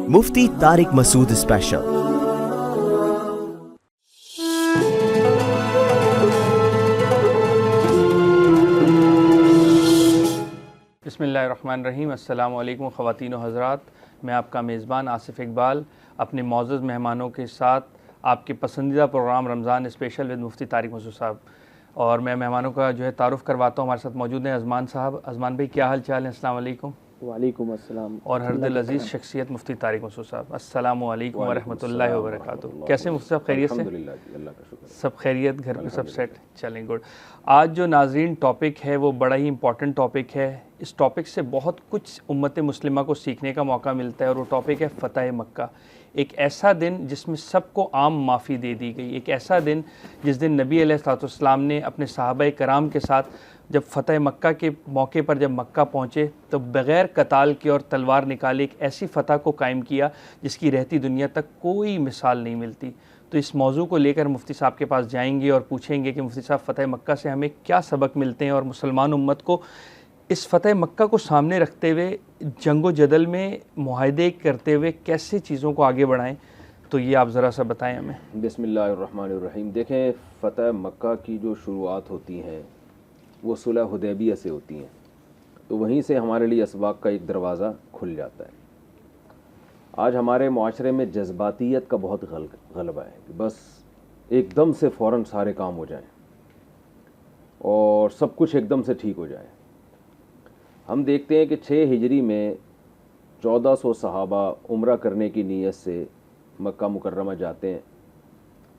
मुफ्ती Tariq Masood special. बिस्मिल्लाहिर्रहमानिर्रहीम। अस्सलामु अलैकुम ख़वातीन व हज़रात, मैं आपका मेज़बान आसिफ़ इकबाल अपने मौजूद मेहमानों के साथ आपके पसंदीदा प्रोग्राम रमज़ान स्पेशल विद मुफ्ती तारिक मसूद साहब, और मैं मेहमानों का तारुफ़ करवाता हूँ। हमारे साथ मौजूद हैं अज़मान साहब। अज़मान भाई, क्या हाल चाल है? अस्सलाम वालेकुम। वालेकुम अस्सलाम। और हरदिल अज़ीज़ शख्सियत मुफ्ती तारिक मसूद साहब, अस्सलामु अलैकुम व रहमतुल्लाहि व बरकातुहू। कैसे मुफ्ती साहब, खैरियत से? अल्हम्दुलिल्लाह जी, अल्लाह का शुक्र है। सब खैरियत, घर पे सब सेट? चलें, गुड। आज जो नाज़रीन टॉपिक है वो बड़ा ही इंपॉर्टेंट टॉपिक है। इस टॉपिक से बहुत कुछ उम्मत मुस्लिमा को सीखने का मौका मिलता है, और वो टॉपिक है फ़तह मक्का। एक ऐसा दिन जिसमें सबको आम माफ़ी दे दी गई, एक ऐसा दिन जिस दिन नबी अलैहिस्सलाम ने अपने सहाबा कराम के साथ जब फ़तह मक्का के मौके पर जब मक्का पहुँचे तो बग़ैर कताल के और तलवार निकाले एक ऐसी फ़तह को कायम किया जिसकी रहती दुनिया तक कोई मिसाल नहीं मिलती। तो इस मौजू को लेकर मुफ्ती साहब के पास जाएंगे और पूछेंगे कि मुफ्ती साहब, फ़तह मक्का से हमें क्या सबक मिलते हैं, और मुसलमान उम्मत को इस फ़तह मक्का को सामने रखते हुए जंगो जदल में मुआहदे करते हुए कैसे चीज़ों को आगे बढ़ाएं। तो ये आप ज़रा सा बताएं हमें। बिस्मिल्लाहिर्रहमानिर्रहीम। देखें, फ़तह मक्का की जो शुरुआत होती हैं वो सुलह हुदैबिया से होती हैं, तो वहीं से हमारे लिए असबाक का एक दरवाज़ा खुल जाता है। आज हमारे माशरे में जज्बातियत का बहुत गलबा है कि बस एकदम से फ़ौरन सारे काम हो जाएं और सब कुछ एकदम से ठीक हो जाए। हम देखते हैं कि 6 हिजरी में 1400 सहाबा उम्रा करने की नीयत से मक्का मुकर्रमा जाते हैं,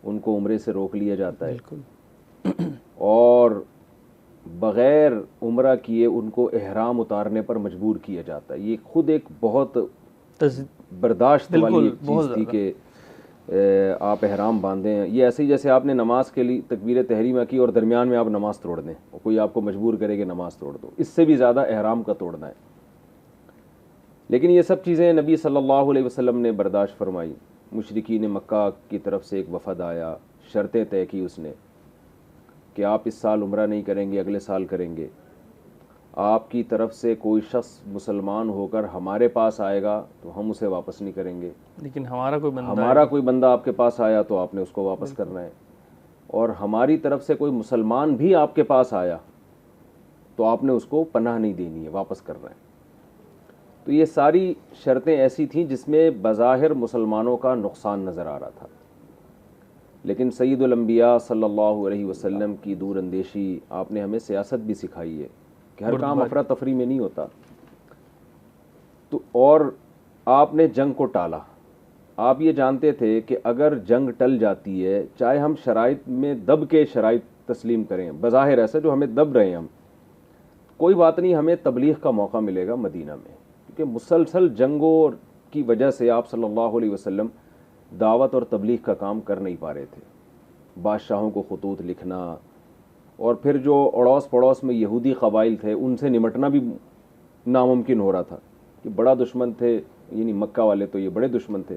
उनको उम्रे से रोक लिया जाता है और बग़ैर उम्रा किए उनको एहराम उतारने पर मजबूर किया जाता है। ये खुद एक बहुत बर्दाश्त वाली चीज़ थी कि आप एहराम बांधें। ये ऐसे ही जैसे आपने नमाज के लिए तकबीर तहरीमा की और दरमियान में आप नमाज़ तोड़ दें और कोई आपको मजबूर करे कि नमाज़ तोड़ दो, इससे भी ज़्यादा एहराम का तोड़ना है। लेकिन ये सब चीज़ें नबी सल्लल्लाहु अलैहि वसल्लम ने बर्दाश्त फरमाई। मुशरिकीन मक्का की तरफ से एक वफ़द आया, शर्तें तय की उसने कि आप इस साल उम्रा नहीं करेंगे, अगले साल करेंगे। आपकी तरफ से कोई शख्स मुसलमान होकर हमारे पास आएगा तो हम उसे वापस नहीं करेंगे, लेकिन हमारा कोई बंदा आपके पास आया तो आपने उसको वापस करना है, और हमारी तरफ से कोई मुसलमान भी आपके पास आया तो आपने उसको पनाह नहीं देनी है, वापस करना है। तो ये सारी शर्तें ऐसी थीं जिसमें बज़ाहिर मुसलमानों का नुकसान नज़र आ रहा था, लेकिन सैयदुल अंबिया सल्लल्लाहु अलैहि वसल्लम की दूर अंदेशी, आपने हमें सियासत भी सिखाई है कि हर काम अफरा तफरी में नहीं होता। तो और आपने जंग को टाला। आप ये जानते थे कि अगर जंग टल जाती है, चाहे हम शराइत में दब के शराइत तस्लीम करें, बज़ाहिर ऐसा जो हमें दब रहे हैं हम, कोई बात नहीं, हमें तबलीग का मौका मिलेगा मदीना में, क्योंकि मुसलसल जंगों की वजह से आप सल्लल्लाहु अलैहि वसल्लम दावत और तबलीग का काम कर नहीं पा रहे थे। बादशाहों को खतूत लिखना और फिर जो अड़ोस पड़ोस में यहूदी कबाइल थे उनसे निमटना भी नामुमकिन हो रहा था कि बड़ा दुश्मन थे, यानी मक्का वाले तो ये बड़े दुश्मन थे।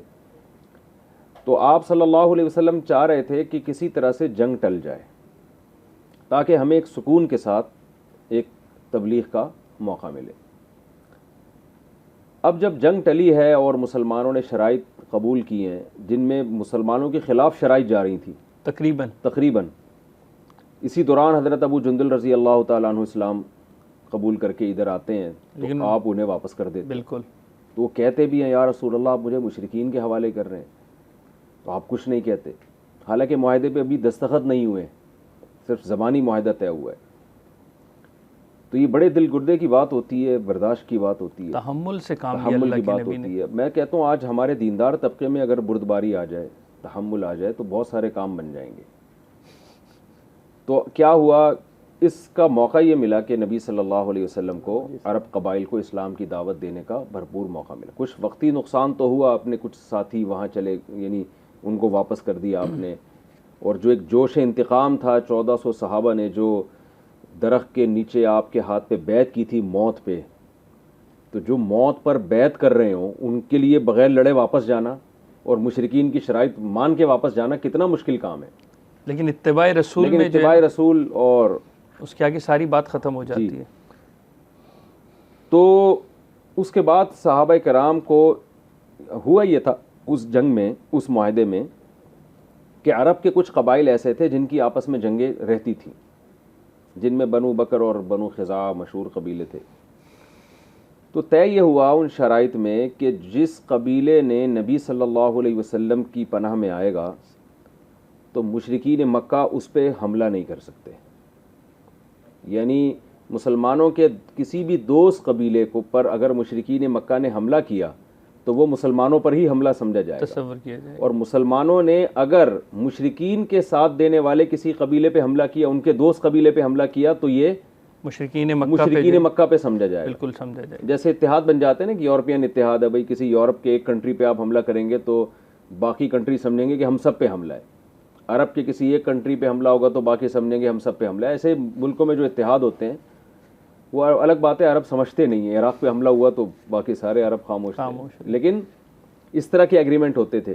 तो आप सल्लल्लाहु अलैहि वसल्लम चाह रहे थे कि किसी तरह से जंग टल जाए ताकि हमें एक सुकून के साथ एक तबलीग का मौका मिले। अब जब जंग टली है और मुसलमानों ने शराइत कबूल की हैं जिनमें मुसलमानों के ख़िलाफ़ शराइत जा रही थी तकरीबन इसी दौरान हज़रत अबू जुंदुल रज़ी अल्लाह ताला अन्हु इस्लाम कबूल करके इधर आते हैं, तो आप उन्हें वापस कर देते। बिल्कुल। तो वो कहते भी हैं, या रसूल अल्लाह, आप मुझे मुशरिकीन के हवाले कर रहे हैं, तो आप कुछ नहीं कहते। हालांकि मुआहदे पे अभी दस्तखत नहीं हुए, सिर्फ ज़बानी मुआहदा तय हुआ है। तो ये बड़े दिल गुर्दे की बात होती है, बर्दाश्त की बात होती है, तहम्मुल से काम तहम्मुल की बात होती है। मैं कहता हूँ आज हमारे दीनदार तबके में अगर बुर्दबारी आ जाए, तहम्मुल आ जाए, तो बहुत सारे काम बन जाएंगे। तो क्या हुआ, इसका मौका ये मिला कि नबी सल्लल्लाहु अलैहि वसल्लम को अरब कबाइल को इस्लाम की दावत देने का भरपूर मौका मिला। कुछ वक्ती नुकसान तो हुआ, अपने कुछ साथी वहाँ चले, यानी उनको वापस कर दिया आपने, और जो एक जोश इंतकाम था, 1400 सहाबा ने जो दरख्त के नीचे आपके हाथ पे बैत की थी मौत पे, तो जो मौत पर बैत कर रहे हो उनके लिए बग़ैर लड़े वापस जाना और मुशरिकीन की शराइत मान के वापस जाना कितना मुश्किल काम है। लेकिन इत्तिबाए रसूल और उसके आगे सारी बात ख़त्म हो जाती है। तो उसके बाद सहाबा कराम को हुआ ये था उस जंग में, उस मुआहदे में, कि अरब के कुछ कबाइल ऐसे थे जिनकी आपस में जंगें रहती थीं, जिनमें बनु बकर और बनु खिज़ा मशहूर कबीले थे। तो तय ये हुआ उन शराइत में कि जिस कबीले ने नबी सल्लल्लाहु अलैहि वसल्लम की पनाह में आएगा तो मुशरिकीन मक्का उस पर हमला नहीं कर सकते। यानी मुसलमानों के किसी भी दोस्त कबीले को पर अगर मुशरिकीन मक्का ने हमला किया तो वो मुसलमानों पर ही हमला समझा जाएगा, तसव्वुर किया जाए। और मुसलमानों ने अगर मुशरिकीन के साथ देने वाले किसी कबीले पे हमला किया, उनके दोस्त कबीले पे हमला किया, तो ये मुशरिकीन मक्का पे समझा जाएगा। बिल्कुल समझा जाए। जैसे इत्तेहाद बन जाते हैं ना कि यूरोपियन इत्तेहाद है, भाई किसी यूरोप के एक कंट्री पे आप हमला करेंगे तो बाकी कंट्री समझेंगे कि हम सब पे हमला है। अरब के किसी एक कंट्री पे हमला होगा तो बाकी समझेंगे हम सब पे हमला है। ऐसे मुल्कों में जो इत्तेहाद होते हैं वो अलग बात है, अरब समझते नहीं है। इराक़ पे हमला हुआ तो बाकी सारे अरब खामोश थे, लेकिन इस तरह के एग्रीमेंट होते थे।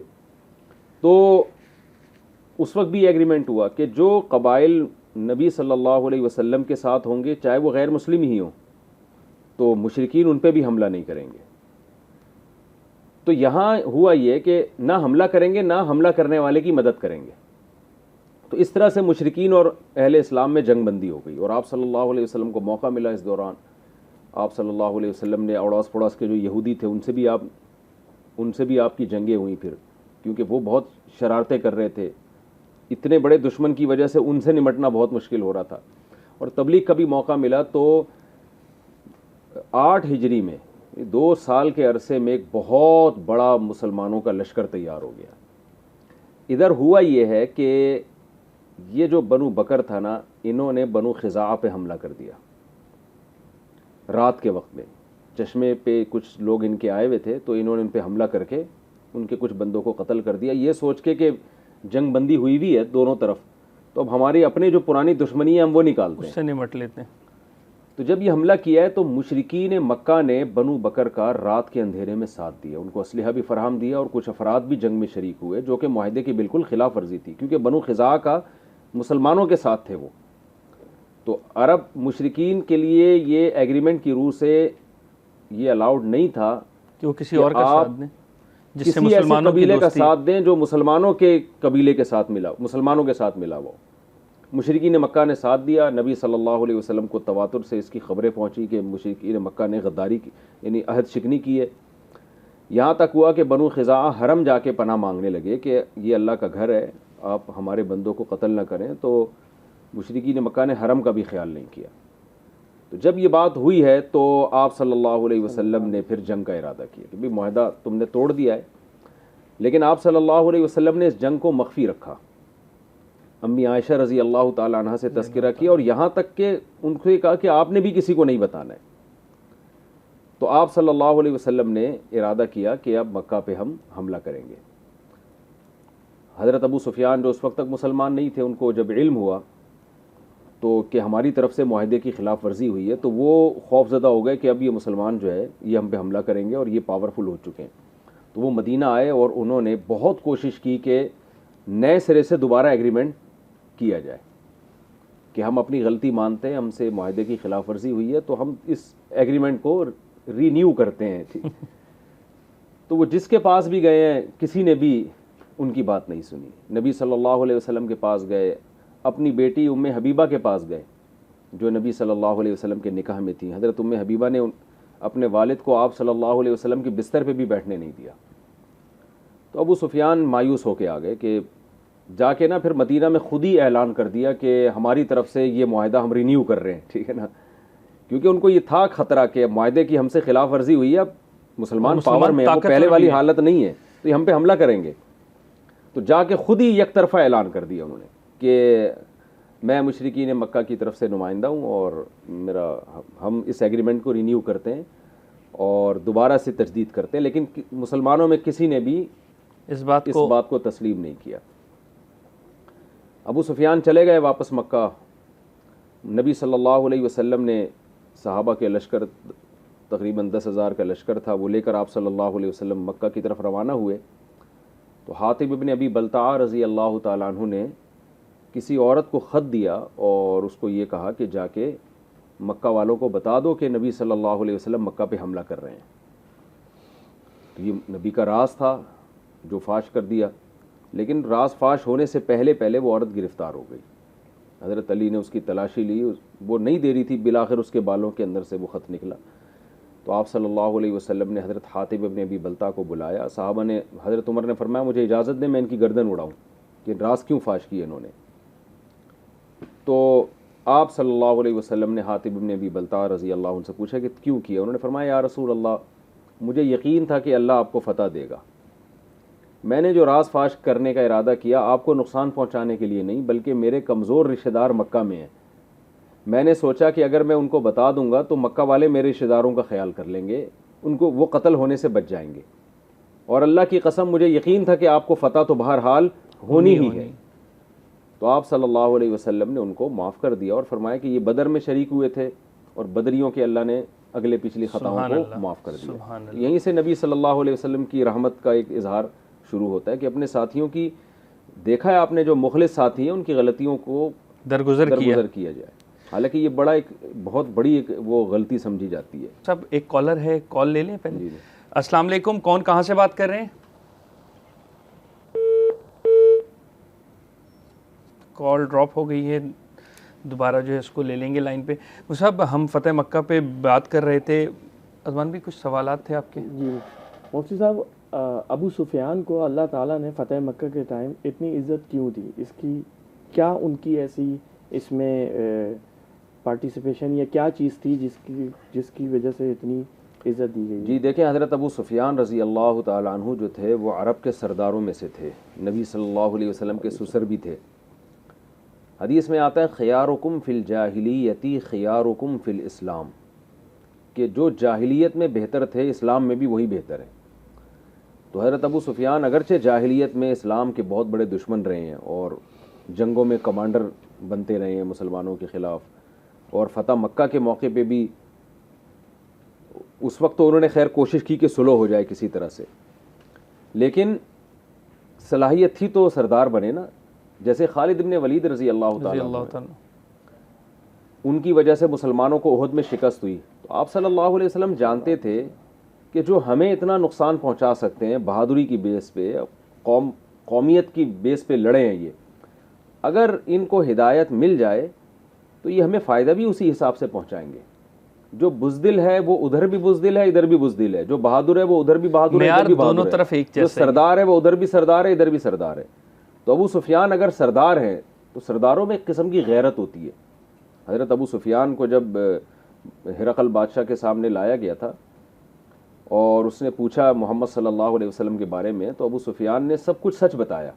तो उस वक्त भी एग्रीमेंट हुआ कि जो कबाइल नबी सल्लल्लाहु अलैहि वसल्लम के साथ होंगे, चाहे वो गैर मुस्लिम ही हों, तो मुशरिकीन उन पे भी हमला नहीं करेंगे। तो यहाँ हुआ ये कि ना हमला करेंगे ना हमला करने वाले की मदद करेंगे। तो इस तरह से मुशरिकीन और अहले इस्लाम में जंग बंदी हो गई, और आप सल्लल्लाहु अलैहि वसल्लम को मौका मिला इस दौरान। आप सल्लल्लाहु अलैहि वसल्लम ने अड़ोस पड़ोस के जो यहूदी थे उनसे भी आपकी जंगें हुई फिर, क्योंकि वो बहुत शरारतें कर रहे थे। इतने बड़े दुश्मन की वजह से उनसे निमटना बहुत मुश्किल हो रहा था। और तबलीग का भी मौका मिला तो 8 हिजरी में 2 साल के अरसे में एक बहुत बड़ा मुसलमानों का लश्कर तैयार हो गया। इधर हुआ ये है कि ये जो बनु बकर था ना, इन्होंने बनु खिज़ा पे हमला कर दिया रात के वक्त में। चश्मे पे कुछ लोग इनके आए हुए थे, तो इन्होंने उन पे हमला करके उनके कुछ बंदों को कत्ल कर दिया, ये सोच के कि जंग बंदी हुई भी है दोनों तरफ, तो अब हमारी अपनी जो पुरानी दुश्मनी है हम वो निकालते हैं, उससे निमट लेते हैं। तो जब ये हमला किया है तो मुशरिकीन मक्का ने बनु बकर का रात के अंधेरे में साथ दिया, उनको असलहा भी फराहम दिया, और कुछ अफराद भी जंग में शरीक हुए जो कि मुआहदे की बिल्कुल खिलाफ वर्जी थी, क्योंकि बनु खिज़ा का मुसलमानों के साथ थे वो। तो अरब मुशरिकीन के लिए ये एग्रीमेंट की रूह से ये अलाउड नहीं था कि वो किसी और का साथ दें, जिससे किसी ऐसे मुसलमानों की कबीले का दोस्ती साथ दें जो मुसलमानों के कबीले के साथ मिला, मुसलमानों के साथ मिला। वो मुशरिकीन मक्का ने साथ दिया। नबी सल्लल्लाहु अलैहि वसल्लम को तवातुर से इसकी खबरें पहुंची कि मुशरिकीन मक्का ने गद्दारी की, यानी अहद शिकनी की है। यहाँ तक हुआ कि बनु खिज़ा हरम जाके पनाह मांगने लगे कि ये अल्लाह का घर है, आप हमारे बंदों को कत्ल न करें। तो मुशरिकीन मक्का ने हरम का भी ख्याल नहीं किया। तो जब ये बात हुई है तो आप सल्लल्लाहु अलैहि वसल्लम ने फिर जंग का इरादा किया कि भाई मुआहदा तुमने तोड़ दिया है, लेकिन आप सल्लल्लाहु अलैहि वसल्लम ने इस जंग को मख्फी रखा। अम्मी आयशा रज़ी अल्लाह ताला अन्हा से तज़किरा किया, और यहाँ तक कि उनसे कहा कि आपने भी किसी को नहीं बताना है। तो आप सल्लल्लाहु अलैहि वसल्लम ने इरादा किया कि अब मक्का पे हम हमला करेंगे। हज़रत अबू सुफियान जो उस वक्त तक मुसलमान नहीं थे, उनको जब इल्म हुआ तो कि हमारी तरफ से मुआहदे की खिलाफ वर्जी हुई है, तो वो खौफज़दा हो गए कि अब ये मुसलमान जो है ये हम पे हमला करेंगे और ये पावरफुल हो चुके हैं। तो वो मदीना आए और उन्होंने बहुत कोशिश की कि नए सिरे से दोबारा एग्रीमेंट किया जाए कि हम अपनी गलती मानते हैं, हमसे मुआहदे की खिलाफ वर्जी हुई है, तो हम इस एग्रीमेंट को रीन्यू करते हैं। ठीक। तो वो जिसके पास भी गए हैं किसी ने भी उनकी बात नहीं सुनी। नबी सल्लल्लाहु अलैहि वसल्लम के पास गए, अपनी बेटी उम्मे हबीबा के पास गए जो नबी सल्लल्लाहु अलैहि वसल्लम के निकाह में थी। हज़रत उम्मे हबीबा ने अपने वालिद को आप सल्लल्लाहु अलैहि वसल्लम के बिस्तर पे भी बैठने नहीं दिया। तो अबू सुफियान मायूस होकर आ गए कि जाके ना फिर मदीना में खुद ही ऐलान कर दिया कि हमारी तरफ से ये मुआहदा हम रिन्यू कर रहे हैं, ठीक है ना, क्योंकि उनको ये था खतरा कि मुआहदे की हमसे खिलाफ वर्जी हुई है, अब मुसलमान पावर में है, वो पहले वाली हालत नहीं है, तो ये हम पे हमला करेंगे। तो जाके खुद ही एक तरफा ऐलान कर दिया उन्होंने कि मैं मुशरिकीन मक्का की तरफ से नुमाइंदा हूँ और हम इस एग्रीमेंट को रिन्यू करते हैं और दोबारा से तजदीद करते हैं। लेकिन मुसलमानों में किसी ने भी इस बात को तस्लीम नहीं किया। अबू सुफियान चले गए वापस मक्का। नबी सल्लल्लाहु अलैहि वसल्लम ने सहाबा के लश्कर, तकरीबन 10,000 का लश्कर था, वो लेकर आप सल्लल्लाहु अलैहि वसल्लम मक्का की तरफ रवाना हुए। तो हातिब इब्न अबी बलताअ रज़ी अल्लाह ताला अन्हु ने किसी औरत को ख़त दिया और उसको ये कहा कि जाके मक्का वालों को बता दो कि नबी सल्लल्लाहु अलैहि वसल्लम मक्का पे हमला कर रहे हैं। तो ये नबी का राज था जो फाश कर दिया, लेकिन राज फाश होने से पहले पहले वो औरत गिरफ़्तार हो गई। हज़रत अली ने उसकी तलाशी ली, वो नहीं दे रही थी, बिलाखिर उसके बालों के अंदर से वो ख़त निकला। तो आप सल्लल्लाहु अलैहि वसल्लम ने हज़रत हातिब इब्न अबी बल्ता को बुलाया। साहबा ने, हज़रत उमर ने फरमाया मुझे इजाज़त दें मैं इनकी गर्दन उड़ाऊँ कि राज क्यों फाश किए इन्होंने। तो आप सल्लल्लाहु अलैहि वसल्लम ने हातिब इब्न अबी बल्ता रज़ी अल्लाह अन्हु से पूछा कि क्यों किया। उन्होंने फरमाया या रसूल अल्लाह, मुझे यकीन था कि अल्लाह आपको फ़तह देगा। मैंने जो राज फाश करने का इरादा किया आपको नुकसान पहुंचाने के लिए नहीं, बल्कि मेरे कमज़ोर रिश्तेदार मक्का में हैं। मैंने सोचा कि अगर मैं उनको बता दूंगा तो मक्का वाले मेरे रिश्तेदारों का ख्याल कर लेंगे, उनको वो कत्ल होने से बच जाएंगे। और अल्लाह की कसम मुझे यकीन था कि आपको फ़तह तो बहरहाल होनी ही है। तो आप सल्लल्लाहु अलैहि वसल्लम ने उनको माफ़ कर दिया और फरमाया कि ये बदर में शरीक हुए थे और बदरियों के अल्लाह ने अगले पिछली ख़ताओं को माफ़ कर दिया। यहीं से नबी सल्लल्लाहु अलैहि वसल्लम की रहमत का एक इजहार शुरू होता है कि अपने साथियों की, देखा है आपने, जो मुखलिस साथी हैं उनकी गलतियों को दरगुजर किया जाए। हालांकि ये बड़ा एक बहुत बड़ी एक वो गलती समझी जाती है। सब एक कॉलर है, कॉल ले लें पहले। अस्सलाम वालेकुम, कौन कहाँ से बात कर रहे हैं? कॉल ड्रॉप हो गई है, दोबारा जो है इसको ले लेंगे लाइन पे। मुसाहब, हम फ़तह मक्का पे बात कर रहे थे, अज़मान भी कुछ सवालात थे आपके? जी मुफ्ती साहब, अबू सुफियान को अल्लाह ताला ने फ़तह मक्का के टाइम इतनी इज़्ज़त क्यों दी? इसकी क्या उनकी ऐसी इसमें पार्टिसिपेशन या क्या चीज़ थी जिसकी वजह से इतनी इज़्ज़त दी गई? जी देखें, हज़रत अबू सुफियान रज़ी अल्लाह ताला अन्हु जो थे वो अरब के सरदारों में से थे, नबी सल्लल्लाहु अलैहि वसल्लम के सुसर भी थे। हदीस में आता है खियारुकुम फ़िल जाहिलियती खियारुकुम फ़िल इस्लाम, कि जो जाहिलियत में बेहतर थे इस्लाम में भी वही बेहतर है। तो हज़रत अबू सुफियान अगरचे जाहिलियत में इस्लाम के बहुत बड़े दुश्मन रहे हैं और जंगों में कमांडर बनते रहे हैं मुसलमानों के ख़िलाफ़, और फ़तह मक्का के मौके पे भी उस वक्त तो उन्होंने खैर कोशिश की कि सुलह हो जाए किसी तरह से, लेकिन सलाहियत थी तो सरदार बने ना। जैसे खालिद इब्न वलीद रज़ी अल्लाह ताला, उनकी वजह से मुसलमानों को उहद में शिकस्त हुई। तो आप सल्लल्लाहु अलैहि वसल्लम जानते थे कि जो हमें इतना नुकसान पहुंचा सकते हैं बहादुरी की बेस पे, कौमियत की बेस पे लड़े हैं ये, अगर इनको हिदायत मिल जाए तो ये हमें फ़ायदा भी उसी हिसाब से पहुंचाएंगे। जो बुज़दिल है वो उधर भी बुज़दिल है, इधर भी बुज़दिल है। जो बहादुर है वो उधर भी बहादुर है, इधर भी बहादुर है। तरफ एक जो सरदार है वो उधर भी सरदार है, इधर भी सरदार है। तो अबू सुफियान अगर सरदार हैं तो सरदारों में एक किस्म की गैरत होती है। हज़रत अबू सुफियान को जब हिरकल बादशाह के सामने लाया गया था और उसने पूछा मोहम्मद सल्लल्लाहु अलैहि वसल्लम के बारे में, तो अबू सुफियान ने सब कुछ सच बताया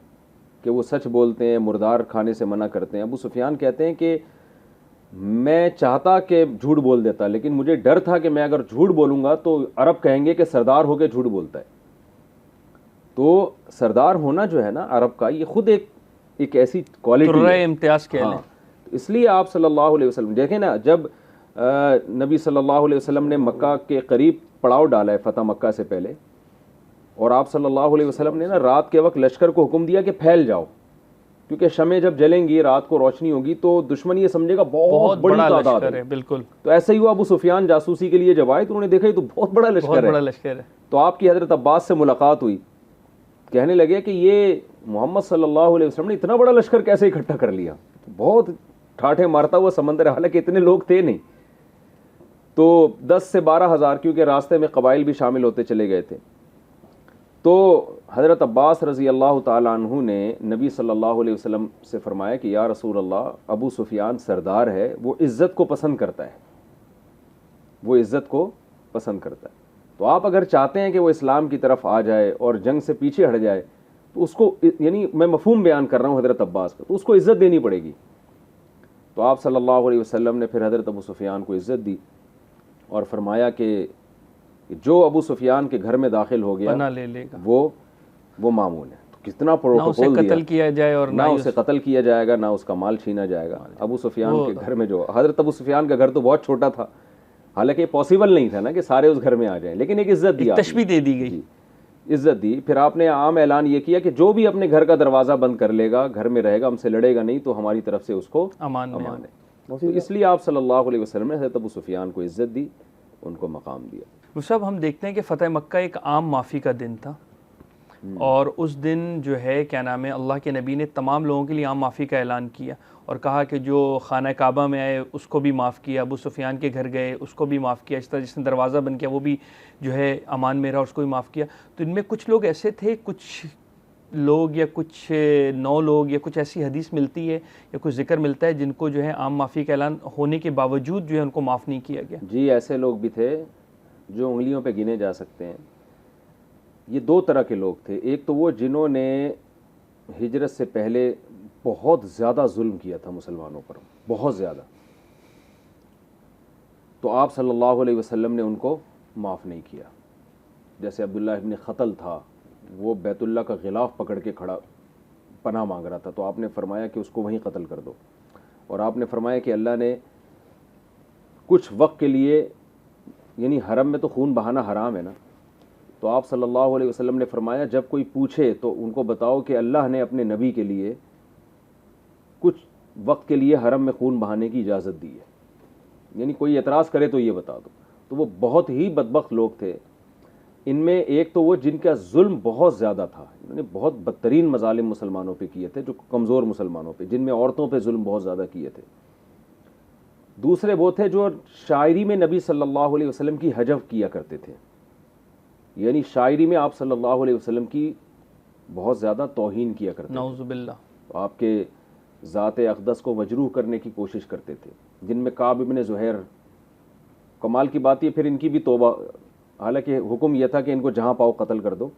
कि वो सच बोलते हैं, मुर्दार खाने से मना करते हैं। अबू सुफियान कहते हैं कि मैं चाहता कि झूठ बोल देता, लेकिन मुझे डर था कि मैं अगर झूठ बोलूँगा तो अरब कहेंगे कि सरदार होकर झूठ बोलता है। तो सरदार होना जो है ना अरब का, ये खुद एक ऐसी क्वालिटी है, इम्तियाज़ के हाँ। इसलिए आप सल्लल्लाहु अलैहि वसल्लम देखें ना, जब नबी सल्लल्लाहु अलैहि वसल्लम ने मक्का के करीब पड़ाव डाला है फ़तह मक्का से पहले, और आप सल्लल्लाहु अलैहि वसल्लम ने ना रात के वक्त लश्कर को हुक्म दिया कि फैल जाओ, क्योंकि शमें जब जलेंगी, रात को रोशनी होगी तो दुश्मन ये समझेगा बहुत बड़ी तादाद है। बिल्कुल। तो ऐसा ही हुआ, अबू सुफियान जासूसी के लिए जब आए तो उन्होंने देखा ये तो बहुत बड़ा लश्कर है। तो आपकी हज़रत अब्बास से मुलाकात हुई, कहने लगे कि ये मोहम्मद सल्लल्लाहु अलैहि वसल्लम ने इतना बड़ा लश्कर कैसे इकट्ठा कर लिया। तो बहुत ठाठे मारता हुआ समंदर है, हालांकि इतने लोग थे नहीं, तो 10 से 12 हज़ार, क्योंकि रास्ते में कबाइल भी शामिल होते चले गए थे। तो हज़रत अब्बास रज़ी अल्लाह ताला अन्हु ने नबी सल्लल्लाहु अलैहि वसल्लम से फरमाया कि या रसूल अल्लाह, अबू सुफियान सरदार है, वो इज़्ज़त को पसंद करता है, वो इज़्ज़त को पसंद करता है। तो आप अगर चाहते हैं कि वो इस्लाम की तरफ आ जाए और जंग से पीछे हट जाए, तो उसको, यानी मैं मफ़हूम बयान कर रहा हूँ हज़रत अब्बास का, तो उसको इज़्ज़त देनी पड़ेगी। तो आप सल्लल्लाहु अलैहि वसल्लम ने फिर हज़रत अबू सुफियान को इज़्ज़त दी और फरमाया कि जो अबू सुफियान के घर में दाखिल हो गया ले लेगा, वो मामून है। तो कितना प्रोटोकॉल दिया, कत्ल किया जाए और ना उसे कत्ल किया जाएगा, ना उसका माल छीना जाएगा। अबू सुफियान के घर में, जो हज़रत अबू सुफियान का घर तो बहुत छोटा था, हालांकि पॉसिबल नहीं था ना कि सारे उस घर में आ जाएं, लेकिन एक इज़्ज़त दी, तशबीह दे दी गई, इज़्ज़त दी। फिर आपने आम ऐलान ये किया कि जो भी अपने घर का दरवाज़ा बंद कर लेगा, घर में रहेगा, हमसे लड़ेगा नहीं, तो हमारी तरफ से उसको अमान है। तो इसलिए आप सल्लल्लाहु अलैहि वसल्लम ने हज़रत अबू सुफियान को इज़्ज़त दी, उनको मकाम दिया। साहब हम देखते हैं कि फ़तेह मक्का एक आम माफ़ी का दिन था और उस दिन जो है क्या नाम है अल्लाह के नबी ने तमाम लोगों के लिए आम माफ़ी का ऐलान किया और कहा कि जो खाना काबा में आए उसको भी माफ़ किया, अबू सुफियान के घर गए उसको भी माफ़ किया, इस तरह जिसने दरवाज़ा बंद किया वो भी जो है अमान में रहा उसको भी माफ़ किया। तो इनमें कुछ लोग ऐसे थे, कुछ लोग या कुछ 9 लोग या कुछ ऐसी हदीस मिलती है या कुछ जिक्र मिलता है जिनको जो है आम माफ़ी का ऐलान होने के बावजूद जो है उनको माफ़ नहीं किया गया। जी, ऐसे लोग भी थे जो उंगलियों पे गिने जा सकते हैं। ये 2 तरह के लोग थे। एक तो वो जिन्होंने हिजरत से पहले बहुत ज़्यादा जुल्म किया था मुसलमानों पर, बहुत ज़्यादा, तो आप सल्लल्लाहु अलैहि वसल्लम ने उनको माफ़ नहीं किया। जैसे अब्दुल्लाह इब्न ख़तल था, वो बैतुल्लाह का गिलाफ पकड़ के खड़ा पनाह मांग रहा था, तो आपने फरमाया कि उसको वहीं कत्ल कर दो। और आपने फरमाया कि अल्लाह ने कुछ वक्त के लिए, यानी हरम में तो खून बहाना हराम है ना, तो आप सल्लल्लाहु अलैहि वसल्लम ने फरमाया जब कोई पूछे तो उनको बताओ कि अल्लाह ने अपने नबी के लिए कुछ वक्त के लिए हरम में खून बहाने की इजाज़त दी है, यानी कोई एतराज़ करे तो ये बता दो। तो वो बहुत ही बदबख्त लोग थे। इनमें एक तो वो जिनका जुल्म बहुत ज़्यादा था, इन्होंने बहुत बदतरीन मजालिम मुसलमानों पे किए थे, जो कमज़ोर मुसलमानों पे, जिनमें औरतों पे जुल्म बहुत ज़्यादा किए थे। दूसरे वो थे जो शायरी में नबी सल्लल्लाहु अलैहि वसल्लम की हजव किया करते थे, यानी शायरी में आप सल्लल्लाहु अलैहि वसल्लम की बहुत ज़्यादा तौहीन किया करते थे, नऊज़ुबिल्लाह। आपके ज़ात अक़दस को मजरूह करने की कोशिश करते थे। जिनमें काब इब्न ज़ुहैर, कमाल की बात ये, फिर इनकी भी तौबा, हालांकि हुक्म यह था कि इनको जहाँ पाओ कत्ल कर दो,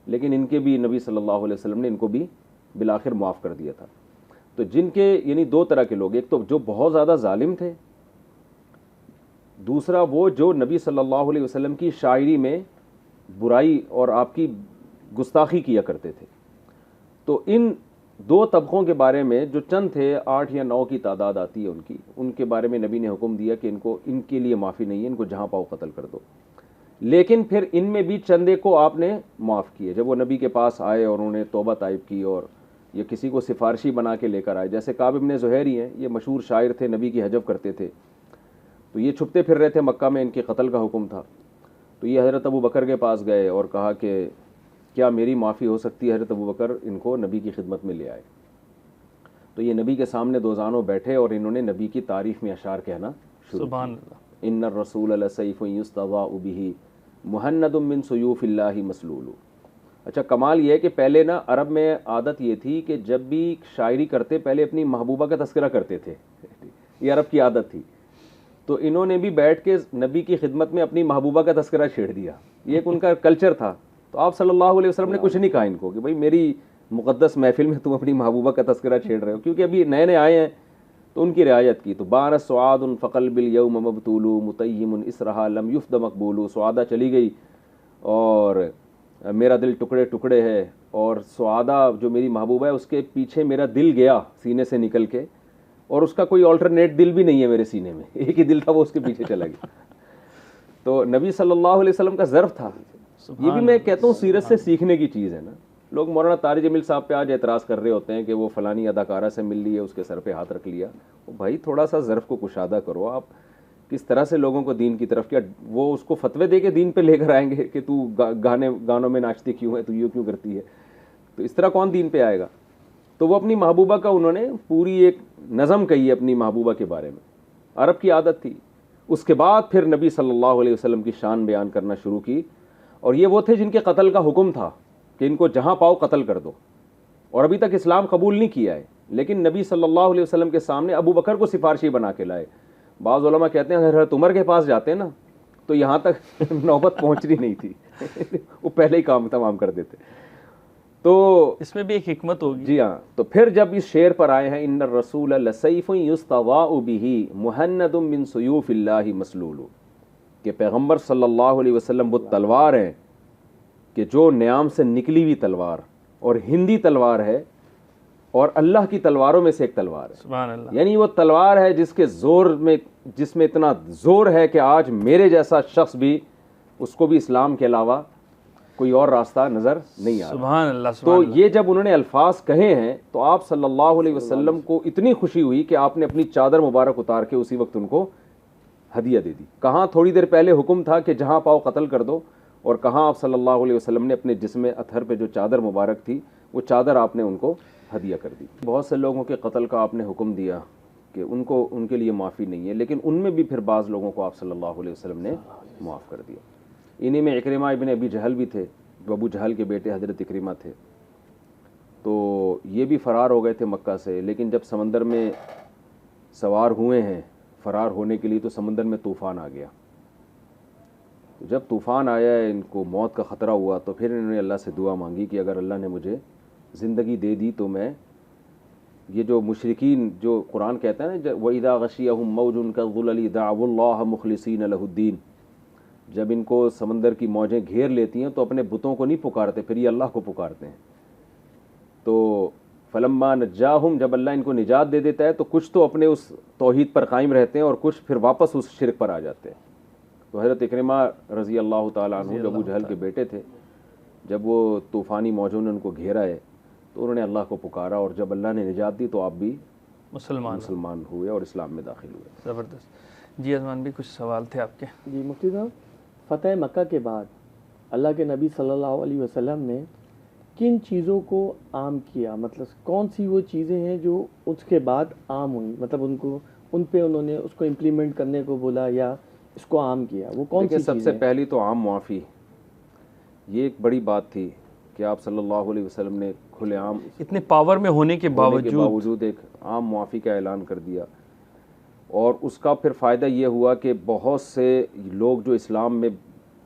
लेकिन इनके भी नबी सल्लल्लाहु अलैहि वसल्लम ने इनको भी बिलाखिर माफ़ कर दिया था। तो जिनके यानी 2 तरह के लोग, एक तो जो बहुत ज़्यादा जालिम थे, दूसरा वो जो नबी सल्लल्लाहु अलैहि वसल्लम की शायरी में बुराई और आपकी गुस्ताखी किया करते थे। तो इन 2 तबकों के बारे में जो चंद थे, 8 या 9 की तादाद आती है उनके बारे में नबी ने हुक्म दिया कि इनके लिए माफ़ी नहीं है, इनको जहाँ पाओ कत्ल कर दो। लेकिन फिर इनमें भी चंदे को आपने माफ़ किए जब वो नबी के पास आए और उन्होंने तौबा ताइब की और ये किसी को सिफारशी बना के लेकर आए। जैसे काब इब्न ज़ुहैर ही हैं, ये मशहूर शायर थे, नबी की हजब करते थे, तो ये छुपते फिर रहे थे मक्का में, इनके कत्ल का हुक्म था। तो ये हज़रत अबू बकर के पास गए और कहा कि क्या मेरी माफ़ी हो सकती है। हज़रत अबू बकर इनको नबी की खिदमत में ले आए, तो ये नबी के सामने दोजानों बैठे और इन्होंने नबी की तारीफ़ में अशार कहना शुरू किया। इन्नर रसूल लसैफ़ुन युस्तज़ाउ बिही मुहन्नदुम मिन सुयूफ़िल्लाहि मसलूलु। अच्छा, कमाल ये है कि पहले ना अरब में आदत ये थी कि जब भी शायरी करते पहले अपनी महबूबा का तस्करा करते थे, ये अरब की आदत थी। तो इन्होंने भी बैठ के नबी की खिदमत में अपनी महबूबा का तस्करा छेड़ दिया, ये एक उनका कल्चर था। तो आप सल्लल्लाहु अलैहि वसल्लम ने कुछ नहीं कहा इनको कि भाई मेरी मुक़द्दस महफिल में तुम अपनी महबूबा का तस्करा छेड़ रहे हो, क्योंकि अभी नए नए आए हैं, तो उनकी रियायत की। तो बार सुआदुन फ़क़ल बिल यौम मबतूलु मुतय्यिमुन इसरहा लम युफ़द मक़बूलु। सुआदा चली गई और मेरा दिल टुकड़े टुकड़े है, और सुआदा जो मेरी महबूबा है उसके पीछे मेरा दिल गया सीने से निकल के, और उसका कोई ऑल्टरनेट दिल भी नहीं है मेरे सीने में, एक ही दिल था वो उसके पीछे चला गया। तो नबी सल्लल्लाहु अलैहि वसल्लम का ज़र्फ़ था। ये भी मैं कहता हूँ सीरत से सीखने की चीज़ है ना। लोग मौलाना तारिक जमील साहब पे आज एतराज़ कर रहे होते हैं कि वो फ़लानी अदाकारा से मिल लिए, उसके सर पे हाथ रख लिया। तो भाई थोड़ा सा ज़र्फ़ को कुशादा करो। आप किस तरह से लोगों को दीन की तरफ, क्या वो उसको फतवे दे के दीन पे लेकर आएंगे कि तू गानों में नाचती क्यों है, तू यूँ क्यों करती है, तो इस तरह कौन दीन पे आएगा। तो वो अपनी महबूबा का उन्होंने पूरी एक नज़म कही अपनी महबूबा के बारे में, अरब की आदत थी। उसके बाद फिर नबी सल्लल्लाहु अलैहि वसल्लम की शान बयान करना शुरू की, और ये वो थे जिनके कत्ल का हुक्म था कि इनको जहाँ पाओ कत्ल कर दो, और अभी तक इस्लाम कबूल नहीं किया है, लेकिन नबी सल्लल्लाहु अलैहि वसल्लम के सामने अबू बकर को सिफारशी बना के लाए। बाज़ उलमा कहते हैं हज़रत उमर के पास जाते ना तो यहाँ तक नौबत पहुँचनी नहीं थी वो पहले ही काम तमाम कर देते। तो इसमें भी एक हिकमत होगी। जी हाँ। तो फिर जब इस शेर पर आए हैं, इन्नर रसूल लसैफ़ुन युस्तज़ाउ बिही मुहन्नदुम मिन सुयूफ़िल्लाहि मसलूलु, कि पैगम्बर सल्लल्लाहु अलैहि वसल्लम वो तलवार हैं कि जो न्याम से निकली हुई तलवार, और हिंदी तलवार है, और अल्लाह की तलवारों में से एक तलवार है। सुभान अल्लाह। यानी वो तलवार है जिसके जोर में, जिसमें इतना जोर है कि आज मेरे जैसा शख्स भी, उसको भी इस्लाम के अलावा कोई और रास्ता नज़र नहीं आ रहा। सुभान अल्लाह। तो ये जब उन्होंने अल्फाज कहे हैं तो आप सल्लल्लाहु अलैहि वसल्लम को इतनी खुशी हुई कि आपने अपनी चादर मुबारक उतार के उसी वक्त उनको हदिया दे दी। कहाँ थोड़ी देर पहले हुक्म था कि जहाँ पाओ कत्ल कर दो, और कहाँ आप सल्लल्लाहु अलैहि वसल्लम ने अपने जिस्म अतहर पे जो चादर मुबारक थी वो चादर आपने उनको हदिया कर दी। बहुत से लोगों के कत्ल का आपने हुक्म दिया कि उनको उनके लिए माफ़ी नहीं है, लेकिन उनमें भी फिर बाज़ लोगों को आप सल्लल्लाहु अलैहि वसल्लम ने माफ़ कर दिया। इन्हीं में इक्रिमा इब्न अबी जहल भी थे, जो अबू जहल के बेटे हज़रत इक्रिमा थे। तो ये भी फ़रार हो गए थे मक्का से, लेकिन जब समंदर में सवार हुए हैं फ़रार होने के लिए तो समंदर में तूफ़ान आ गया। तो जब तूफ़ान आया, इनको मौत का ख़तरा हुआ, तो फिर इन्होंने अल्लाह से दुआ मांगी कि अगर अल्लाह ने मुझे ज़िंदगी दे दी तो मैं ये जो मुशरिकीन, जो कुरान कहता है ना, वइज़ा गशियहुम मौजुन कज़ुलली दअवुल्लाह मुखलिसीन लहुद्दीन, जब इनको समंदर की मौजें घेर लेती हैं तो अपने बुतों को नहीं पुकारते, फिर ये अल्लाह को पुकारते हैं। तो फलम्मा नज्जाहुम, जब अल्लाह इनको निजात दे देता है तो कुछ तो अपने उस तौहीद पर कायम रहते हैं और कुछ फिर वापस उस शिरक पर आ जाते हैं। तो हज़रत इक्रिमा रज़ी अल्लाह ताला अन्हु, जो अबू जहल के बेटे थे, जब वो तूफ़ानी मौजों ने उनको घेरा है तो उन्होंने अल्लाह को पुकारा, और जब अल्लाह ने निजात दी तो आप भी मुसलमान हुए और इस्लाम में दाखिल हुए। ज़बरदस्त। जी अज़मान भी कुछ सवाल थे आपके? जी मुफ्ती साहब, फ़तह मक्का के बाद अल्लाह के नबी सल्लल्लाहु अलैहि वसल्लम ने किन चीज़ों को आम किया, मतलब कौन सी वो चीज़ें हैं जो उसके बाद आम हुई, मतलब उन पे उन्होंने उसको इम्प्लीमेंट करने को बोला या इसको आम किया, वो कौन सी सबसे पहली तो आम मुआफ़ी, ये एक बड़ी बात थी कि आप सल्लल्लाहु अलैहि वसल्लम ने खुलेआम इतने पावर में होने के बावजूद एक आम मुआफ़ी का ऐलान कर दिया। और उसका फिर फ़ायदा ये हुआ कि बहुत से लोग जो इस्लाम में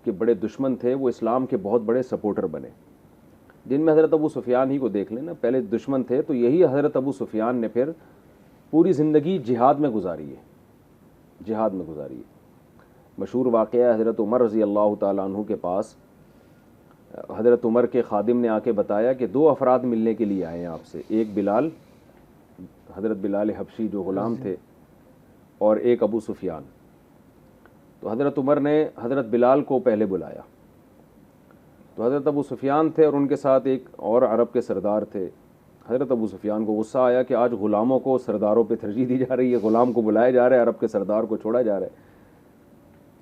के बड़े दुश्मन थे वो इस्लाम के बहुत बड़े सपोर्टर बने, जिनमें हज़रत अबू सुफियान ही को देख लेना, पहले दुश्मन थे। तो यही हज़रत अबू सुफियान ने फिर पूरी ज़िंदगी जिहाद में गुजारी है। मशहूर वाक़या हज़रत उमर रज़ी अल्लाह ताला अन्हु के पास हज़रत उमर के खादिम ने आके बताया कि दो अफराद मिलने के लिए आए हैं आपसे, एक बिलाल, हज़रत बिलाल हबशी जो ग़ुलाम थे, और एक अबू सुफियान। तो हज़रत उमर ने हज़रत बिलाल को पहले बुलाया, तो हज़रत अबू सुफियान थे और उनके साथ एक और अरब के सरदार थे। हज़रत अबू सुफियान को गुस्सा आया कि आज ग़ुलामों को सरदारों पे तरजीह दी जा रही है, ग़ुलाम को बुलाया जा रहा है, अरब के सरदार को छोड़ा जा रहा है।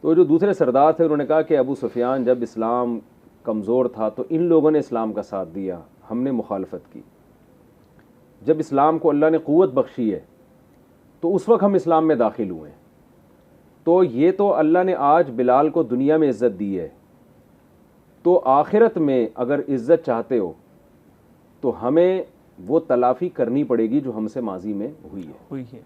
तो जो दूसरे सरदार थे उन्होंने कहा कि अबू सुफियान, जब इस्लाम कमज़ोर था तो इन लोगों ने इस्लाम का साथ दिया, हमने मुखालफत की। जब इस्लाम को अल्लाह ने क़ुव्वत बख्शी है तो उस वक्त हम इस्लाम में दाखिल हुए। तो ये तो अल्लाह ने आज बिलाल को दुनिया में इज़्ज़त दी है, तो आखिरत में अगर इज़्ज़त चाहते हो तो हमें वो तलाफ़ी करनी पड़ेगी जो हमसे माजी में हुई है।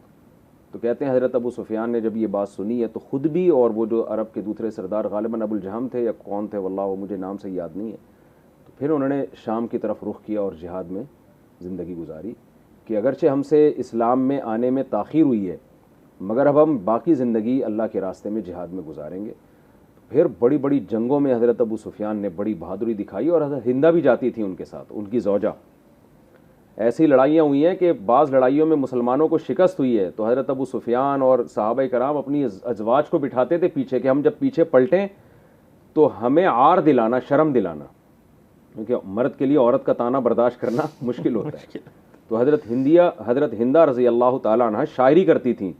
तो कहते हैं हज़रत अबू सुफियान ने जब ये बात सुनी है तो ख़ुद भी, और वो जो अरब के दूसरे सरदार गालिबन अबुल जहम थे या कौन थे वल्लाह, वो मुझे नाम से याद नहीं है, तो फिर उन्होंने शाम की तरफ रुख किया और जिहाद में ज़िंदगी गुजारी कि अगरचे हमसे इस्लाम में आने में ताख़ीर हुई है, मगर अब हम बाकी ज़िंदगी अल्लाह के रास्ते में जिहाद में गुजारेंगे। फिर बड़ी बड़ी जंगों में हज़रत अबू सुफियान ने बड़ी बहादुरी दिखाई, और हज़रत हिंदा भी जाती थी उनके साथ, उनकी ज़ौजा। ऐसी लड़ाइयाँ हुई हैं कि बाज़ लड़ाइयों में मुसलमानों को शिकस्त हुई है, तो हज़रत अबू सुफियान और सहाबा कराम अपनी अज़वाज को बिठाते थे पीछे कि हम जब पीछे पलटें तो हमें आर दिलाना, शर्म दिलाना, क्योंकि मर्द के लिए औरत का ताना बर्दाश्त करना मुश्किल होता है। तो हज़रत हिंदा रज़ी अल्लाह ताला अन्हा शायरी करती थी,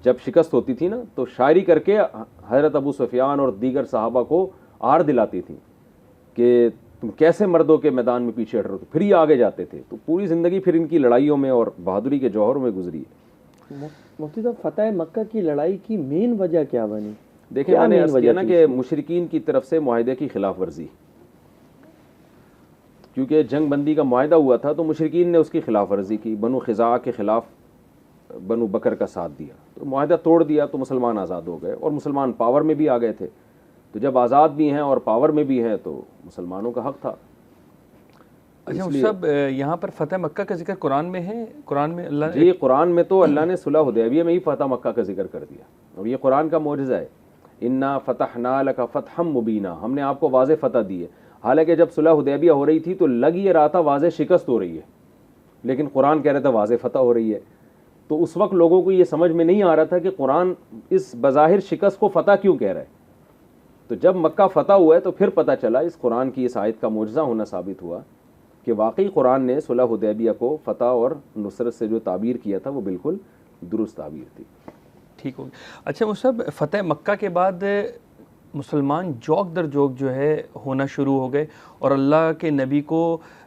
जब शिकस्त होती थी ना तो शायरी करके हज़रत अबू सुफियान और दीगर सहाबा को आर दिलाती थी कि तुम कैसे मर्दों के मैदान में पीछे हट रहे हो, फिर ये आगे जाते थे। तो पूरी ज़िंदगी फिर इनकी लड़ाइयों में और बहादुरी के जौहरों में गुजरी है। मुफ्ती साहब, फ़तह मक्का की लड़ाई की मेन वजह क्या बनी? देखिए, मैंने अर्ज़ किया ना कि मुशरिकीन की तरफ से मुआहदे की खिलाफ वर्जी, क्योंकि जंग बंदी का मुआहदा हुआ था तो मुशरिकीन ने उसकी खिलाफ वर्जी की, बनु खिज़ा के ख़िलाफ़ बनु बकर का साथ दिया, तो मुआहदा तोड़ दिया, तो मुसलमान आज़ाद हो गए और मुसलमान पावर में भी आ गए थे। तो जब आज़ाद भी हैं और पावर में भी हैं तो मुसलमानों का हक़ था। अच्छा, सब यहाँ पर फ़तह मक्का का जिक्र कुरान में है? कुरान में अल्लाह जी, कुरान में तो अल्लाह ने सुलह हुदैबिया में ही फ़तह मक्का का जिक्र कर दिया, और ये कुरान का मोजज़ा है। इन्ना फ़तहना लका फ़तहम मुबीना, हमने आपको वाज़े फ़तह दी है। हालांकि जब सुलह हुदैबिया हो रही थी तो लग ये रहा था वाज़े शिकस्त हो रही है, लेकिन कुरान कह रहा था वाज़े फ़तह हो रही है। तो उस वक्त लोगों को ये समझ में नहीं आ रहा था कि कुरान इस बज़ाहिर शिकस्त को फ़तह क्यों कह रहा है। तो जब मक्का फ़तह हुआ है तो फिर पता चला, इस कुरान की इस आयत का मोजज़ा होना साबित हुआ कि वाकई कुरान ने सुलह हुदैबिया को फ़तह और नुसरत से जो ताबीर किया था वो बिल्कुल दुरुस्त ताबीर थी। ठीक होगी। अच्छा मुसाब, फ़तह मक्का के बाद मुसलमान जोक दर जोक जो है होना शुरू हो गए और अल्लाह के नबी को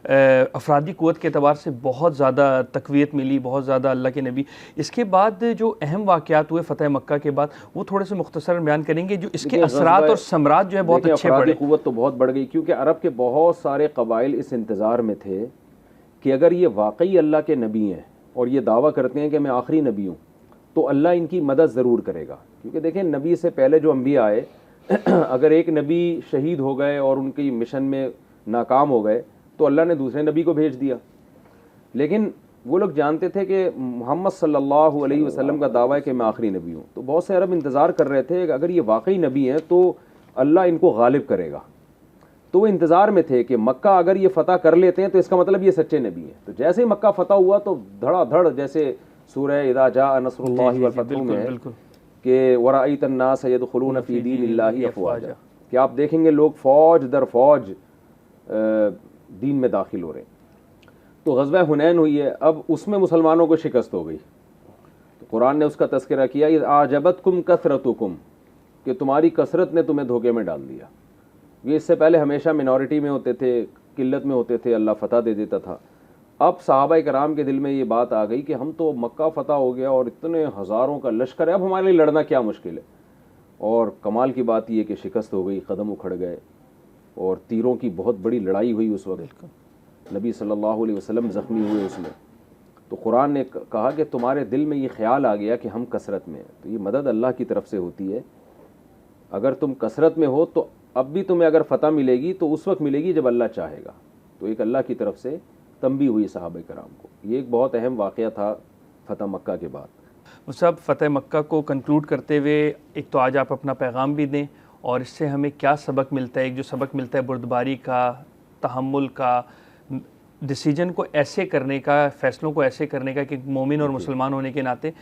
अफरादी क़ुव्वत के अतबार से बहुत ज़्यादा तक़वियत मिली, बहुत ज़्यादा अल्लाह के नबी। इसके बाद जो अहम वाक़यात हुए फ़तह मक्का के बाद वो थोड़े से मुख्तसर बयान करेंगे, जो इसके असरात और समरात जो है बहुत अच्छे पड़े। क़ुव्वत तो बहुत बढ़ गई, क्योंकि अरब के बहुत सारे कबाइल इस इंतज़ार में थे कि अगर ये वाकई अल्लाह के नबी हैं और ये दावा करते हैं कि मैं आखिरी नबी हूँ, तो अल्लाह इनकी मदद ज़रूर करेगा। क्योंकि देखें, नबी से पहले जो अम्बिया आए, अगर एक नबी शहीद हो गए और उनकी मिशन में नाकाम हो गए तो अल्लाह ने दूसरे नबी को भेज दिया। लेकिन वो लोग जानते थे कि मोहम्मद सल्लल्लाहु अलैहि वसल्लम का दावा है कि मैं आखिरी नबी हूँ, तो बहुत से अरब इंतज़ार कर रहे थे कि अगर ये वाकई नबी हैं तो अल्लाह इनको गालिब करेगा। तो वो इंतज़ार में थे कि मक्का अगर ये फ़तह कर लेते हैं तो इसका मतलब ये सच्चे नबी हैं। तो जैसे ही मक्का फ़तह हुआ तो धड़ाधड़, जैसे सूरह इज़ा जाअ नस्रुल्लाहि वल फतह में है कि वराइतन नास यदखुलून फी दीनिल्लाहि अफ़वाजा, कि आप देखेंगे लोग फ़ौज दर फ़ौज दीन में दाखिल हो रहे हैं। तो ग़ज़वा हुनैन हुई है, अब उसमें मुसलमानों को शिकस्त हो गई। तो कुरान ने उसका तज़किरा किया, इज़ आजबतकुम कसरतुकुम, कि तुम्हारी कसरत ने तुम्हें धोखे में डाल दिया। ये इससे पहले हमेशा मिनॉरिटी में होते थे, किल्लत में होते थे, अल्लाह फ़तह दे देता था। अब सहाबा कराम के दिल में ये बात आ गई कि हम तो मक्का फ़तह हो गया और इतने हज़ारों का लश्कर है, अब हमारे लिए लड़ना क्या मुश्किल है। और कमाल की बात यह कि शिकस्त हो गई, कदम उखड़ गए और तीरों की बहुत बड़ी लड़ाई हुई उस वक्त। नबी सल्लल्लाहु अलैहि वसल्लम ज़ख्मी हुए उसमें। तो कुरान ने कहा कि तुम्हारे दिल में ये ख्याल आ गया कि हम कसरत में हैं, तो ये मदद अल्लाह की तरफ से होती है। अगर तुम कसरत में हो तो अब भी तुम्हें अगर फ़तह मिलेगी तो उस वक्त मिलेगी जब अल्लाह चाहेगा। तो एक अल्लाह की तरफ से तंबी हुई सहाबा कराम को। ये एक बहुत अहम वाक़या था फ़तह मक्का के बाद। मुसाब, फ़तह मक्का को कंक्लूड करते हुए एक तो आज आप अपना पैगाम भी दें और इससे हमें क्या सबक मिलता है। एक जो सबक मिलता है बुर्दबारी का, तहम्मुल का, डिसीजन को ऐसे करने का, फ़ैसलों को ऐसे करने का कि मोमिन और मुसलमान होने के नाते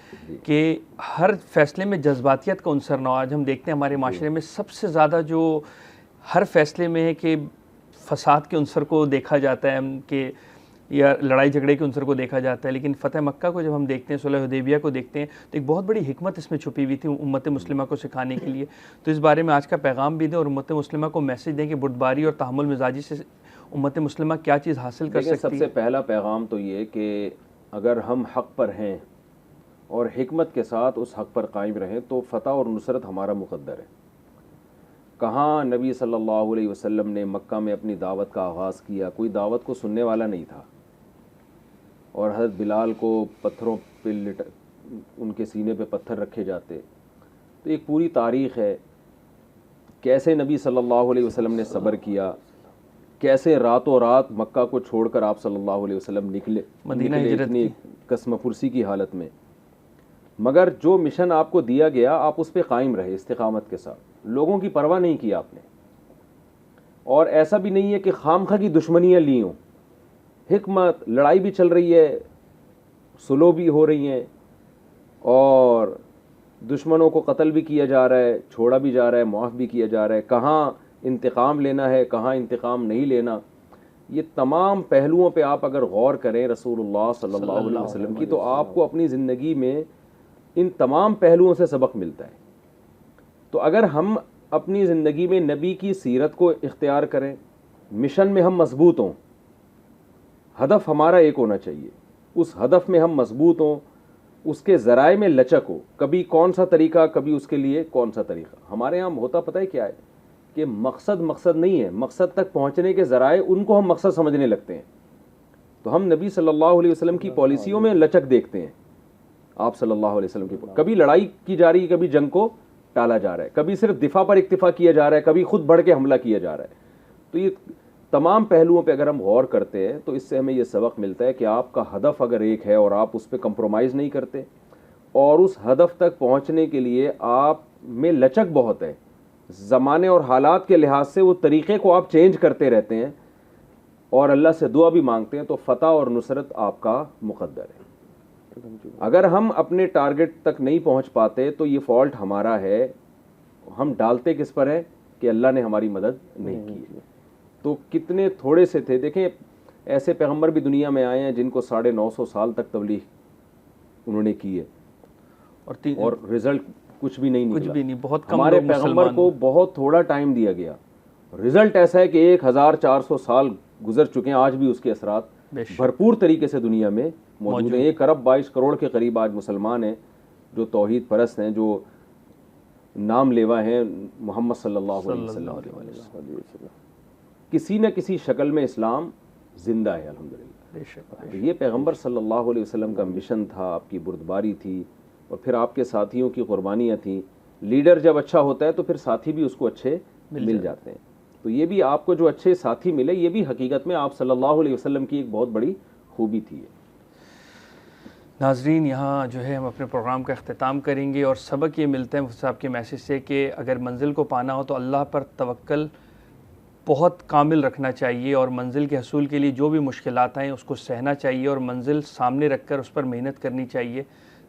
कि हर फ़ैसले में जज्बातियत का अंसर ना हो। आज हम देखते हैं हमारे माशरे में सबसे ज़्यादा जो हर फ़ैसले में है कि फ़साद के अंसर को देखा जाता है कि या लड़ाई झगड़े के अंसर को देखा जाता है। लेकिन फ़तह मक्का को जब हम देखते हैं, सुलह हुदैबिया को देखते हैं, तो एक बहुत बड़ी हिकमत इसमें छुपी हुई थी उम्मत मुस्लिमा को सिखाने के लिए। तो इस बारे में आज का पैगाम भी दें और उम्मत मुस्लिमा को मैसेज दें कि बुर्दबारी और तहम्मुल मिजाजी से उम्मत मुस्लिमा क्या चीज़ हासिल कर सकती है। सबसे पहला पैगाम तो ये कि अगर हम हक़ पर हैं और हिकमत के साथ उस हक़ पर कायम रहें तो फ़तह और नुसरत हमारा मुक़द्दर है। कहाँ नबी सल्लल्लाहु अलैहि वसल्लम ने मक्का में अपनी दावत का आगाज़ किया, कोई दावत को सुनने वाला नहीं था और हज़रत बिलाल को पत्थरों पे उनके सीने पे पत्थर रखे जाते। तो एक पूरी तारीख़ है कैसे नबी सल्लल्लाहु अलैहि वसल्लम ने सब्र किया, कैसे रातों रात मक्का को छोड़कर आप सल्लल्लाहु अलैहि वसल्लम निकले मदीना हिजरत इतनी कसमपुरसी की हालत में। मगर जो मिशन आपको दिया गया आप उस पर कायम रहे इस्तिकामत के साथ, लोगों की परवाह नहीं की आपने। और ऐसा भी नहीं है कि खामखा की दुश्मनियाँ ली हों, हिकमत, लड़ाई भी चल रही है, सुलह भी हो रही हैं और दुश्मनों को कत्ल भी किया जा रहा है, छोड़ा भी जा रहा है, मुआफ़ भी किया जा रहा है। कहाँ इंतकाम लेना है, कहाँ इंतकाम नहीं लेना, ये तमाम पहलुओं पे आप अगर गौर करें रसूलुल्लाह सल्लल्लाहु अलैहि वसल्लम की, तो आपको अपनी ज़िंदगी में इन तमाम पहलुओं से सबक मिलता है। तो अगर हम अपनी ज़िंदगी में नबी की सीरत को इख्तियार करें, मिशन में हम मजबूत हों, हदफ हमारा एक होना चाहिए, उस हदफ में हम मजबूत हों, उसके ज़राए में लचक हो, कभी कौन सा तरीका, कभी उसके लिए कौन सा तरीका। हमारे यहाँ होता पता है क्या है कि मकसद नहीं है, मकसद तक पहुँचने के ज़राए उनको हम मकसद समझने लगते हैं। तो हम नबी सल्लल्लाहु अलैहि वसल्लम की पॉलिसियों में लचक देखते हैं। आप सल्लल्लाहु अलैहि वसल्लम की कभी लड़ाई की जा रही है, कभी जंग को टाला जा रहा है, कभी सिर्फ दिफा पर इक्तिफा किया जा रहा है, कभी खुद बढ़ के हमला किया जा रहा है। तो ये तमाम पहलुओं पे अगर हम गौर करते हैं तो इससे हमें ये सबक मिलता है कि आपका हदफ अगर एक है और आप उस पर कंप्रोमाइज़ नहीं करते और उस हदफ तक पहुंचने के लिए आप में लचक बहुत है, ज़माने और हालात के लिहाज से वो तरीक़े को आप चेंज करते रहते हैं और अल्लाह से दुआ भी मांगते हैं, तो फ़तह और नुसरत आपका मुक़द्दर है। अगर हम अपने टारगेट तक नहीं पहुंच पाते तो ये फॉल्ट हमारा है, हम डालते किस पर है कि अल्लाह ने हमारी मदद नहीं की। तो कितने थोड़े से थे, देखें ऐसे पैगंबर भी दुनिया में आए हैं जिनको 950 साल तक तबलीग उन्होंने की है और रिजल्ट कुछ भी नहीं निकला। कुछ भी नहीं, बहुत कम हमारे लोग पैगंबर मुसलमान को बहुत थोड़ा टाइम दिया गया, रिजल्ट ऐसा है कि 1400 साल गुजर चुके हैं, आज भी उसके असरात बेशक। भरपूर तरीके से दुनिया में मौजूद हैं। 1 अरब 22 करोड़ के करीब आज मुसलमान हैं जो तौहीद परस्त हैं, जो नाम लेवा हैं मोहम्मद सल्लल्लाहु अलैहि वसल्लम के। किसी न किसी शक्ल में इस्लाम जिंदा है अल्हम्दुलिल्लाह। बेशक। तो ये पैगंबर सल्लल्लाहु अलैहि वसल्लम का मिशन था, आपकी बुर्दबारी थी, और फिर आपके साथियों की कुर्बानियाँ थी। लीडर जब अच्छा होता है तो फिर साथी भी उसको अच्छे मिल जाते हैं। तो ये भी आपको जो अच्छे साथी मिले, ये भी हकीकत में आप सल्लल्लाहु अलैहि वसल्लम की एक बहुत बड़ी खूबी थी। नाजरीन, यहाँ जो है हम अपने प्रोग्राम का अख्तिताम करेंगे और सबक ये मिलते हैं मुफ्ती साहब के मैसेज से कि अगर मंजिल को पाना हो तो अल्लाह पर तवक्ल बहुत कामिल रखना चाहिए, और मंजिल के हसूल के लिए जो भी मुश्किलात आएँ उसको सहना चाहिए, और मंजिल सामने रख कर उस पर मेहनत करनी चाहिए,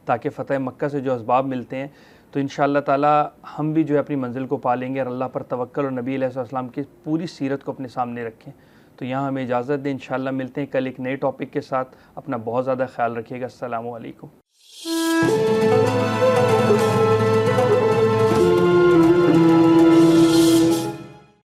ताकि फ़तह मक्का से जो असबाब मिलते हैं तो इंशाअल्लाह ताला हम भी जो है अपनी मंजिल को पा लेंगे, और अल्लाह पर तवक्ल और नबी अलैहिस्सलाम की पूरी सीरत को अपने सामने रखें। तो यहाँ हमें इजाज़त दें, इंशाअल्लाह मिलते हैं कल एक नए टॉपिक के साथ। अपना बहुत ज़्यादा ख्याल रखिएगा। अस्सलामु अलैकुम।